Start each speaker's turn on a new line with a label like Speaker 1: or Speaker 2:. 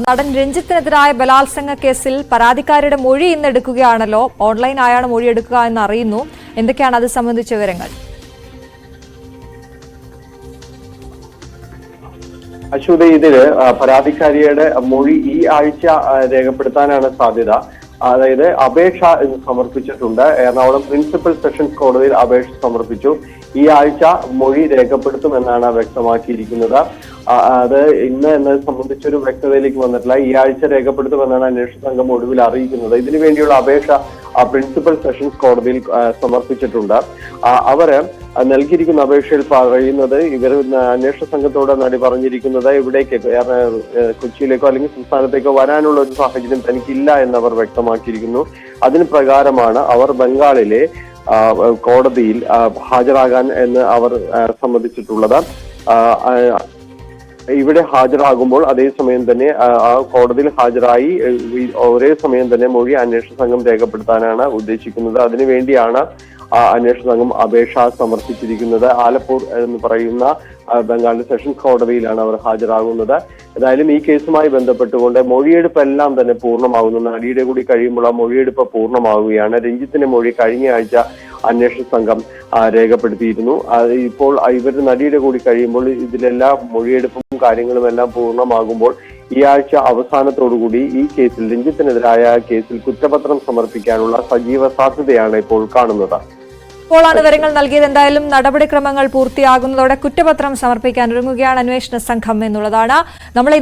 Speaker 1: നടൻ രഞ്ജിത്തിനെതിരായ ബലാത്സംഗ കേസിൽ പരാതിക്കാരിയുടെ മൊഴി ഇന്ന് എടുക്കുകയാണല്ലോ. ഓൺലൈനായാണ് മൊഴി എടുക്കുക എന്ന് അറിയുന്നു. എന്തൊക്കെയാണ് അത് സംബന്ധിച്ച വിവരങ്ങൾ?
Speaker 2: അശ്വതി, ഇതില് പരാതിക്കാരിയുടെ മൊഴി ഈ ആഴ്ച രേഖപ്പെടുത്താനാണ് സാധ്യത. അതായത് അപേക്ഷ സമർപ്പിച്ചിട്ടുണ്ട്. എറണാകുളം പ്രിൻസിപ്പൽ സെഷൻസ് കോടതിയിൽ അപേക്ഷ സമർപ്പിച്ചു. ഈ ആഴ്ച മൊഴി രേഖപ്പെടുത്തുമെന്നാണ് വ്യക്തമാക്കിയിരിക്കുന്നത്. അത് ഇന്ന് എന്നത് സംബന്ധിച്ചൊരു വ്യക്തതയിലേക്ക് വന്നിട്ടില്ല. ഈ ആഴ്ച രേഖപ്പെടുത്തുമെന്നാണ് അന്വേഷണ സംഘം ഒടുവിൽ അറിയിക്കുന്നത്. ഇതിനു വേണ്ടിയുള്ള അപേക്ഷ പ്രിൻസിപ്പൽ സെഷൻസ് കോടതിയിൽ സമർപ്പിച്ചിട്ടുണ്ട്. അവര് നൽകിയിരിക്കുന്ന അപേക്ഷയിൽ പറയുന്നത്, ഇവർ അന്വേഷണ സംഘത്തോട് നടി പറഞ്ഞിരിക്കുന്നത് ഇവിടേക്ക് കൊച്ചിയിലേക്കോ അല്ലെങ്കിൽ സംസ്ഥാനത്തേക്കോ വരാനുള്ള ഒരു സാഹചര്യം തനിക്കില്ല എന്നവർ വ്യക്തമാക്കിയിരിക്കുന്നു. അതിന് പ്രകാരമാണ് അവർ ബംഗാളിലെ കോടതിയിൽ ഹാജരാകാൻ എന്ന് അവർ സമ്മതിച്ചിട്ടുള്ളത്. ഇവിടെ ഹാജരാകുമ്പോൾ അതേസമയം തന്നെ ആ കോടതിയിൽ ഹാജരായി ഒരേ സമയം തന്നെ മൊഴി അന്വേഷണ സംഘം രേഖപ്പെടുത്താനാണ് ഉദ്ദേശിക്കുന്നത്. അതിനുവേണ്ടിയാണ് അന്വേഷണ സംഘം അപേക്ഷ സമർപ്പിച്ചിരിക്കുന്നത്. ആലപ്പൂർ എന്ന് പറയുന്ന ബംഗാളിലെ സെഷൻസ് കോടതിയിലാണ് അവർ ഹാജരാകുന്നത്. ഏതായാലും ഈ കേസുമായി ബന്ധപ്പെട്ടുകൊണ്ട് മൊഴിയെടുപ്പ് എല്ലാം തന്നെ പൂർണ്ണമാകുന്നു. നടിയുടെ കൂടി കഴിയുമ്പോൾ ആ മൊഴിയെടുപ്പ് പൂർണ്ണമാവുകയാണ്. രഞ്ജിത്തിന്റെ മൊഴി കഴിഞ്ഞ ആഴ്ച അന്വേഷണ സംഘം രേഖപ്പെടുത്തിയിരുന്നു. ഇപ്പോൾ ഇവർ നടിയുടെ കൂടി കഴിയുമ്പോൾ ഇതിലെല്ലാം മൊഴിയെടുപ്പും കാര്യങ്ങളും എല്ലാം പൂർണ്ണമാകുമ്പോൾ ഈ ആഴ്ച അവസാനത്തോടുകൂടി ഈ കേസിൽ, രഞ്ജിത്തിനെതിരായ കേസിൽ കുറ്റപത്രം സമർപ്പിക്കാനുള്ള സജീവ സാധ്യതയാണ് ഇപ്പോൾ കാണുന്നത്.
Speaker 1: ഇപ്പോഴാണ് വിവരങ്ങൾ നൽകിയത്. എന്തായാലും നടപടിക്രമങ്ങൾ പൂർത്തിയാകുന്നതോടെ കുറ്റപത്രം സമർപ്പിക്കാൻ ഒരുങ്ങുകയാണ് അന്വേഷണ സംഘം എന്നുള്ളതാണ് നമ്മൾ